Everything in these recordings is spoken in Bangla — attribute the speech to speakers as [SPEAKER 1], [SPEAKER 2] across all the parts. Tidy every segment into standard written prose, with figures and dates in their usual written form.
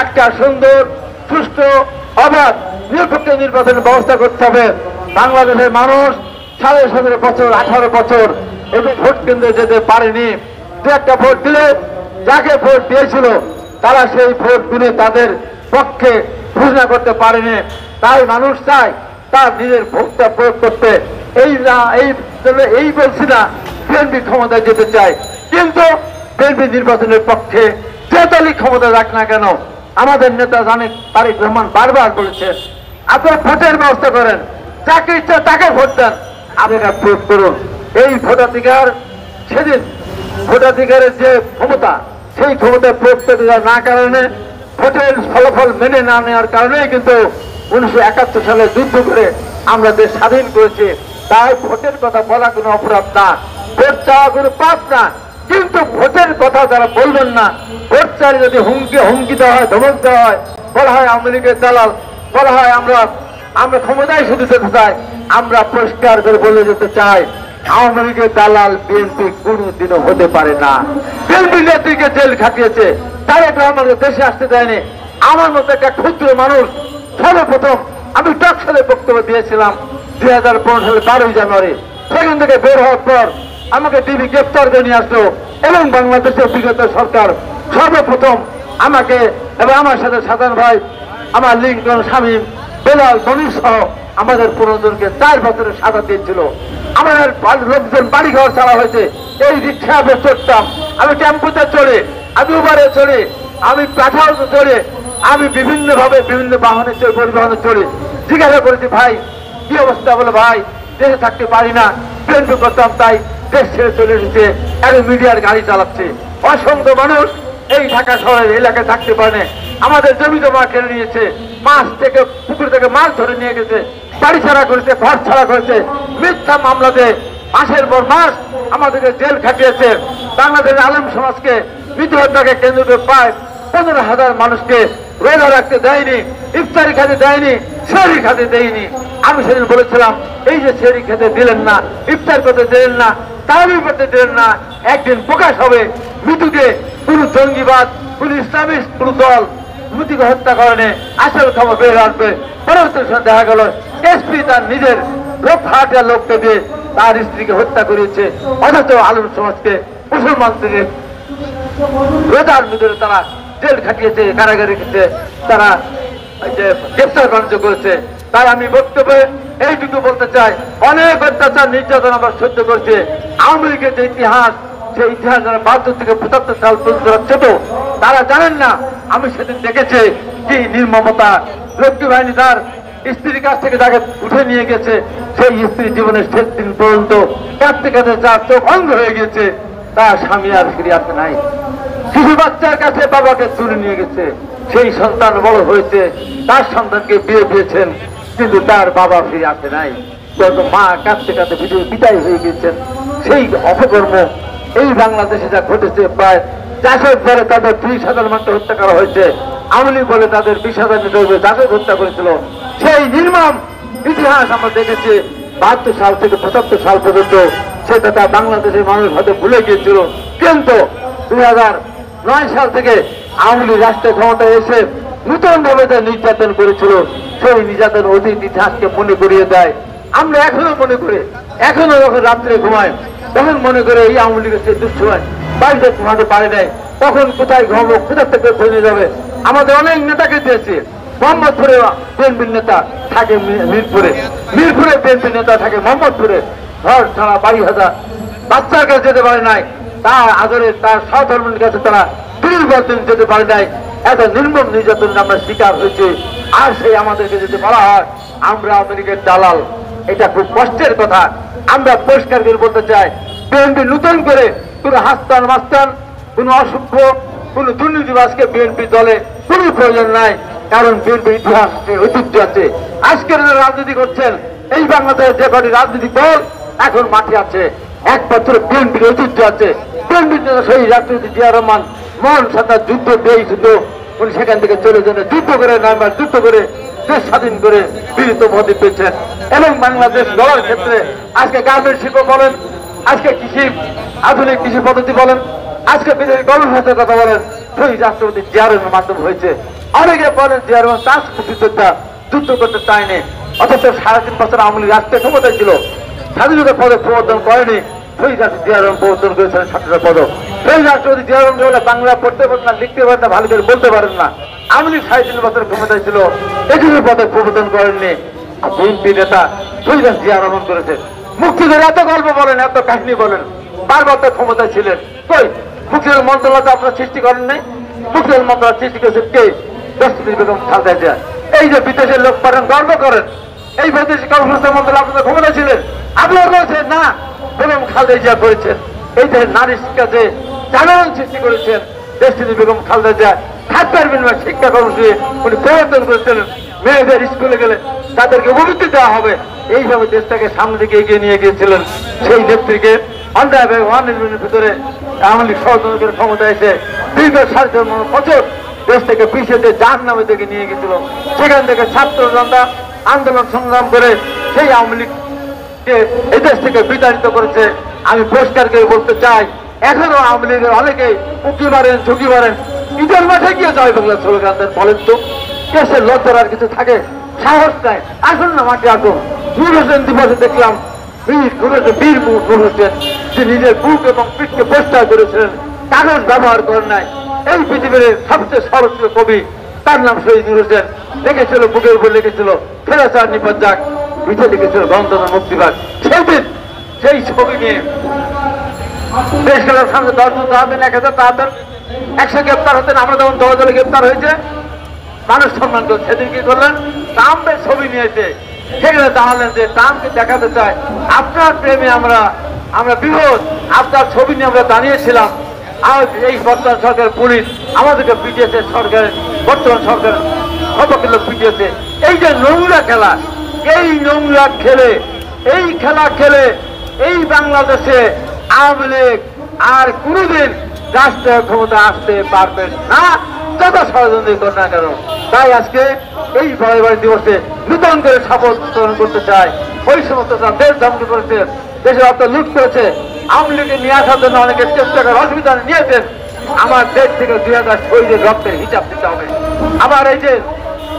[SPEAKER 1] একটা সুন্দর সুষ্ঠু অবাধ নিরপেক্ষ নির্বাচনের ব্যবস্থা করতে হবে। বাংলাদেশের মানুষ 17.5 বছর 18 বছর এবং ভোট কেন্দ্রে যেতে পারেনি। দু একটা ভোট দিলে যাকে ভোট দিয়েছিল তারা সেই ভোট দিলে তাদের পক্ষে ঘোষণা করতে পারেনি। তাই মানুষ চায় তার নিজের ভোটটা প্রয়োগ করতে। এই বলছি না বিএনপি ক্ষমতায় যেতে চায়, কিন্তু বিএনপি নির্বাচনের পক্ষে যে দলই ক্ষমতা রাখ না কেন, আমাদের নেতা তারেক রহমান বারবার বলেছেন আপনারা ভোটের ব্যবস্থা করেন, যাকে ইচ্ছা তাকে ভোট দেন, আপনারা প্রয়োগ করুন। এই ভোটাধিকার সেদিন ভোটাধিকারের যে ক্ষমতা, সেই ক্ষমতা প্রয়োগ করতে না কারণে ভোটের ফলাফল মেনে না নেওয়ার কারণেই কিন্তু 1971 সালে যুদ্ধ করে আমরা দেশ স্বাধীন করেছি। তাই ভোটের কথা বলা কোনো অপরাধ না, ভোট চাওয়া কোনো পাপ না। কিন্তু ভোটের কথা যারা বলবেন না, ভোট চাই যদি হুমকি দেওয়া হয়, ধমক দেওয়া হয়, বলা হয় আওয়ামী লীগের দালাল, বলা হয় আমরা ক্ষমতায় শুধু যেতে চাই, আমরা পরিষ্কার করে বলে যেতে চাই আওয়ামী লীগের দালাল বিএনপি কোনদিনও হতে পারে না। বিএনপি নেত্রীকে জেল খাটিয়েছে, তারেক রহমানকে দেশে আসতে দেয়নি। আমার মতো একটা ক্ষুদ্র মানুষ সর্বপ্রথম আমি টকশোতে বক্তব্য দিয়েছিলাম 2015 সালে 12 জানুয়ারি। সেখান থেকে বের হওয়ার পর আমাকে টিভি গ্রেপ্তার করে নিয়ে আসলো এবং বাংলাদেশের বিগত সরকার সর্বপ্রথম আমাকে এবং আমার সাথে সাধারণ ভাই, আমার লিঙ্কন, শামীম, বেলাল, মনির সহ আমাদের 15 জনকে 4 বছরের সাজা দিয়েছিল। আমাদের লোকজন বাড়িঘর চালা হয়েছে। এই রিক্সা চড়তাম, আমি টেম্পুতে চড়ে, আমি উবারে চড়ে, আমি পাঠাওতে চড়ে, আমি বিভিন্নভাবে বিভিন্ন বাহনে চড়ে, পরিবহনে চড়ে জিজ্ঞাসা করেছি ভাই কি অবস্থা? বলে ভাই দেশে থাকতে পারি না, বিএনপি করতাম তাই দেশ ছেড়ে চলে এসেছে, এখন মিডিয়ার গাড়ি চালাচ্ছে। অসংখ্য মানুষ এই ঢাকা শহরের এলাকায় থাকতে পারে না, আমাদের জমি জমা কেড়ে নিয়েছে, মাছ থেকে পুকুর থেকে মাছ ধরে নিয়ে গেছে, বাড়ি ছাড়া করেছে, ঘর ছাড়া করেছে, মিথ্যা মামলাতে মাসের পর মাস আমাদেরকে জেল খাটিয়েছে। বাংলাদেশের আলেম সমাজকে মৃত্যু হত্যাকে কেন্দ্র করে প্রায় 15,000 মানুষকে রোজা রাখতে দেয়নি, ইফতারি খেতে দেয়নি, সেহরি খেতে দেয়নি। আমি সেদিন বলেছিলাম এই যে সেহরি খেতে দিলেন না, ইফতার করতে দিলেন না, তারাবি করতে দিলেন না, একদিন প্রকাশ হবে মৃত্যুকে কোন জঙ্গিবাদ, কোন ইসলামিস্ট কোন দল মৃত্যুকে হত্যা করেনি, আসল খবর বের আসবে। পরবর্তী সময় দেখা গেল এসপি তার নিজের হাজার লোককে দিয়ে তার স্ত্রীকে হত্যা করিয়েছে, অথচ আলেম সমাজকে মুসলমান থেকে রোজার ভিতরে তারা জেল খাটিয়েছে, কারাগারে রেখেছে, তারা গ্রেপ্তার বাণিজ্য করেছে। তাই আমি বক্তব্যে এইটুকু বলতে চাই, অনেক অত্যাচার নির্যাতন আমরা সহ্য করছে। আওয়ামী লীগের যে ইতিহাস, সেই ইতিহাস যারা 72 থেকে 75 সাল পর্যন্ত ছোট, তারা জানেন না। আমি সেদিন দেখেছি কি নির্মমতা, রক্ষী বাহিনী তার স্ত্রীর কাছ থেকে তাকে উঠে নিয়ে গেছে, সেই স্ত্রী জীবনের শেষ দিন পর্যন্ত কাঁদতে কাঁদতে যার চোখ অন্ধ হয়ে গেছে, তার স্বামী আর ফিরে আসে নাই। শিশু বাচ্চার কাছে বাবাকে তুলে নিয়ে গেছে, সেই সন্তান বড় হয়েছে, তার সন্তানকে বিয়ে দিয়েছেন, কিন্তু তার বাবা ফিরে আসে নাই। যত মা কাঁদতে কাঁদতে বিদায় হয়ে গেছেন। সেই অপকর্ম এই বাংলাদেশে যা ঘটেছে, প্রায় 400 ধরে তাদের 30,000 মানুষ হত্যা করা হয়েছে। আওয়ামী লীগ বলে তাদের 20,000 যাদের হত্যা করেছিল, সেই নির্মম ইতিহাস আমরা দেখেছি 72 সাল থেকে 75 সাল পর্যন্ত। সেটা তা বাংলাদেশের মানুষ হয়তো ভুলে গিয়েছিল, কিন্তু 2009 সাল থেকে আওয়ামী লীগ রাষ্ট্রীয় ক্ষমতায় এসে নতুন ভাবে যে নির্যাতন করেছিল, সেই নির্যাতন অতীত ইতিহাসকে মনে করিয়ে দেয়। আমরা এখনো মনে করি, এখনো যখন রাত্রে ঘুমাই তখন মনে করে এই আওয়ামী লীগের সেই দুঃসময় বাড়িতে ঘুমাতে পারে নাই, তখন কোথায় ঘুমাবো, কোথা থেকে ধরে যাবে। আমাদের অনেক নেতাকে দিয়েছে, মোহাম্মদপুরে বিএনপির নেতা থাকে, মিরপুরে বিএনপির নেতা থাকে, মোহাম্মদপুরে ঘর ছাড়া বাড়ি হাজার বাচ্চার কাছে যেতে পারে নাই, তার আদরে তার সহধর্মের কাছে তারা 30 বছর যেতে পারে নাই। এত নির্মম নির্যাতন আমরা শিকার হয়েছি। আর সেই আমাদেরকে যদি বলা হয় আমরা আওয়ামী লীগের দালাল, এটা খুব কষ্টের কথা। আমরা পরিষ্কার করে বলতে চাই, বিএনপি নতুন করে কোন হাস্তান মাস্তান, কোন অসভ্য, কোন দুর্নীতিবাজকে বিএনপি দলে কোনো প্রয়োজন নাই। কারণ বিএনপির ইতিহাস আছে, ঐতিহ্য আছে। আজকের রাজনীতি করছেন এই বাংলাদেশের যে কটি রাজনৈতিক দল এখন মাঠে আছে, একমাত্র বিএনপির ঐতিহ্য আছে। বিএনপির জন্য সেই রাষ্ট্রপতি জিয়া রহমান মন সাথে যুদ্ধ দিয়েই শুধু উনি সেখান থেকে চলে যান, যুদ্ধ করে নাম্বার যুদ্ধ করে দেশ স্বাধীন করে বীরত্ব উপাধি পেয়েছেন। এবং বাংলাদেশ গড়ার ক্ষেত্রে আজকে গার্মেন্ট শিল্প বলেন, আজকে কৃষি, আধুনিক কৃষি পদ্ধতি বলেন, আজকে বিদেশি গবেষণার কথা বলেন, সেই রাষ্ট্রপতি জিয়া রহমানের মাধ্যমে হয়েছে। অনেকে বলেন যে আর তার যুদ্ধ করতে চায়নি, অথচ 3.5 বছর আওয়ামী লীগ রাষ্ট্রের ক্ষমতায় ছিল, স্বাধীনতার পদক প্রবর্তন করেনি। সেই রাষ্ট্র জিয়া রহমান প্রবর্তন করেছিলেন ছাত্ররা পদক। সেই রাষ্ট্রপতি জিয়া রহমান বলে বাংলা পড়তে পারেন না, লিখতে পারেন না, ভালো করে বলতে পারেন না। আওয়ামী লীগ 3.5 বছর ক্ষমতায় ছিল, এগুলো পদক প্রবর্তন করেননি। আর বিএনপি নেতা সেই রাষ্ট্র জিয়া রহমান করেছেন। মুক্তিদের এত গল্প বলেন, এত কাহিনী বলেন, বারবার তো ক্ষমতায় ছিলেন। কই মুক্তিদের মন্ত্রণালয় তো আপনারা সৃষ্টি করেন নাই? মুক্তিদের মন্ত্রণালয় সৃষ্টি করেছেন কে? দেশপ্রেমিক বেগম খালেদা জিয়া। এই যে বিদেশের লোক পারেন গর্ব করেন, এই বৈদেশিক কর্মসংস্থান মন্ত্রণালয় আপনাদের ক্ষমতায় ছিলেন, আপনারা করেছেন না? বেগম খালেদা জিয়া করেছেন। এই যে নারী শিক্ষাতে জাগরণ সৃষ্টি করেছেন দেশপ্রেমিক বেগম খালেদা জিয়া। খাদ্যের বিনিময়ে শিক্ষা কর্মসূচি উনি প্রবর্তন করেছিলেন। মেয়েদের স্কুলে গেলে তাদেরকে অভিবৃদ্ধি দেওয়া হবে, এইভাবে দেশটাকে সামনে দিকে এগিয়ে নিয়ে গিয়েছিলেন। সেই নেত্রীকে অন্যায় অনির্বাণের ভিতরে আওয়ামী লীগ ষড়যন্ত্রের ক্ষমতা এসে দীর্ঘ 4.5 বছর দেশ থেকে পিছিয়ে দিয়ে জাহান্নামের দিকে নিয়ে গেছিল। সেখান থেকে ছাত্র জনতা আন্দোলন সংগ্রাম করে সেই আওয়ামী লীগকে এই দেশ থেকে বিতাড়িত করেছে। আমি পরিষ্কার করে বলতে চাই, এখনো আওয়ামী লীগের অনেকেই উঁকি মারেন, ঝুঁকি মারেন, ঈদের মাঠে গিয়ে জয় বাংলা স্লোগান দেন। বলেন তো দেশের লজ্জার আর কিছু থাকে? সাহস নাই, আসুন না মাঠে আসুন। নূর হোসেন দিবসে দেখলাম বীর নূর হোসেন, যে নিজের বুক এবং পিঠকে পরিষ্কার করেছিলেন, কাগজ ব্যবহার করেন নাই। এই পৃথিবীর সবচেয়ে সর্বোচ্চ কবি, তার নাম শহীদ নূর হোসেন, লিখেছিল বুকের উপর লিখেছিল ফেরাচার নিপদ যাক, পিঠে লিখেছিল গণতন্ত্র মুক্তিবাদ। সেই দিন সেই ছবি নিয়ে দেশ খেলার সামনে 10 জন দাঁড়াতেন, 1000 দাঁড়াতেন, 100 গ্রেপ্তার হতেন। আমরা যখন 10 জনে গ্রেপ্তার হয়েছে মানুষ সম্মান করছে। সেদিন কি করলেন? ট্রাম্পের ছবি নিয়েছে, সেখানে দাঁড়ালেন যে ট্রাম্পকে দেখাতে চায় আপনার প্রেমে আমরা বিরোধ, আপনার ছবি নিয়ে আমরা দাঁড়িয়েছিলাম। আর এই বর্তমান সরকার পুলিশ আমাদেরকে পিটিয়েছে, সরকারের বর্তমান সরকার সবকিছু পিটিয়েছে। এই যে নোংরা খেলা, এই নোংরা খেলে, এই খেলা খেলে এই বাংলাদেশে আওয়ামী লীগ আর কোনদিন রাষ্ট্রীয় ক্ষমতা আসতে পারবেন না, যত ষড়যন্ত্র করেন না কেন। তাই আজকে এই বাড়ি দিবসে নূতন করে শপথ গ্রহণ করতে চাই। ওই সমস্ত দেশ ধ্বংস করেছে, দেশের অর্থ লুট করেছে, আওয়ামী লীগকে নিয়ে আসার জন্য অনেকে চেষ্টা করে অসুবিধা নিয়েছেন। আমার দেশ থেকে 2000 শহীদের রক্তের হিসাব দিতে হবে। আবার এই যে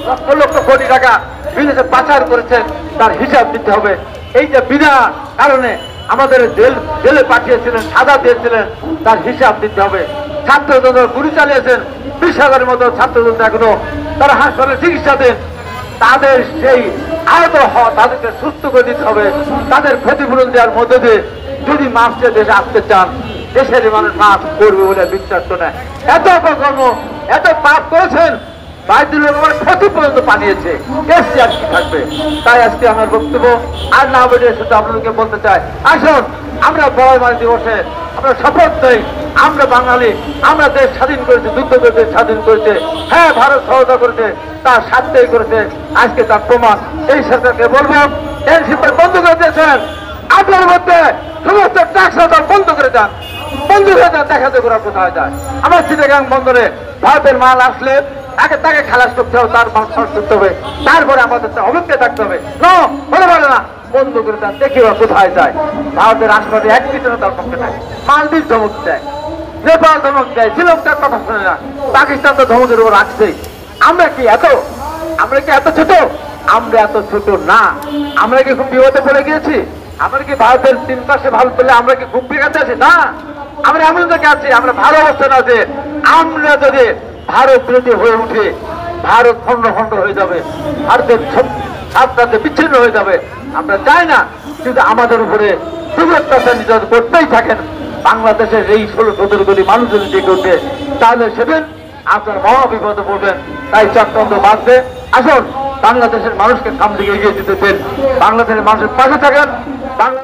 [SPEAKER 1] লক্ষ লক্ষ কোটি টাকা বিদেশে পাচার করেছেন, তার হিসাব দিতে হবে। এই যে বিনা কারণে আমাদের জেলে পাঠিয়েছিলেন, সাজা দিয়েছিলেন, তার হিসাব দিতে হবে। ছাত্রজনতা গুলি চালিয়েছেন, 20,000-এর মতো ছাত্রজনতা এখনো তারা হাসপাতালে চিকিৎসা দেন। তাদের সেই আহত হওয়া তাদেরকে সুস্থ করে দিতে হবে। তাদের ক্ষতিপূরণ দেওয়ার মধ্যে দিয়ে যদি মাসে দেশে আসতে চান, দেশের মানুষ মাফ করবে বলে বিশ্বাস তো নেয়। এত অপকর্ম, এত পাপ করেছেন, বাইদুল রহমান ক্ষতি পর্যন্ত পাঠিয়েছে, এসছি আর কি থাকবে। তাই আজকে আমার বক্তব্য আর না বলে শুধু আপনাদেরকে বলতে চাই, আসুন আমরা বড় দিবসে আমরা শপথ নেই। আমরা বাঙালি, আমরা দেশ স্বাধীন করেছি, যুদ্ধ করে দেশ স্বাধীন করেছে। হ্যাঁ, ভারত সহায়তা করেছে, তার স্বার্থেই করেছে, আজকে তার প্রমাণ। এই সরকারকে বলবো এনসিপি বন্ধ করে দিয়েছেন, আপনার মধ্যে সমস্ত ট্যাক্স বন্ধ করে দেন, বন্ধ করে দেন, দেখাতে করা কোথায় যায়। আমার চিটাগাং বন্দরে ভারতের মাল আসলে আগে তাকে খালাস করতে হবে, তার মাল খরচ করতে হবে, তারপরে আমাদের অপেক্ষায় থাকতে হবে। হতে পারে না, বন্ধ করে দেন, দেখি ওরা কোথায় যায়। ভারতের আশপাশে এক পিছনে তার পক্ষে থাকে, মালদ্বীপ ধমক দেয়, নেপাল ধমক দেয়, শ্রীলঙ্কার কথা শোনে না, পাকিস্তান তো ধমকের উপর রাখছেই। আমরা কি এত ছোট? আমরা এত ছোট না। আমরা কি খুব বিপদে পড়ে গিয়েছি? আমরা কি ভারতের 3 পাশে ভালো পেলে আমরা কি খুব বিঘাতে আছি? না, আমরা এমন জায়গায় আছি, আমরা ভালো অবস্থান আছে। আমরা যদি ভারত বিরোধী হয়ে উঠে, ভারত খণ্ড খণ্ড হয়ে যাবে, ভারতের সাথে বিচ্ছিন্ন হয়ে যাবে। আমরা চাই না। কিন্তু আমাদের উপরে অত্যাচার নির্যাতন করতেই থাকেন। বাংলাদেশের এই 16-17 কোটি মানুষ যদি জেগে উঠে, তাহলে সেদিন আপনার মহা বিপদে পড়বেন। তাই চক্রান্ত বাঁচবে। আসুন বাংলাদেশের মানুষকে সামনে এগিয়ে যেতে দেন, বাংলাদেশের মানুষের পাশে থাকেন। বাংলা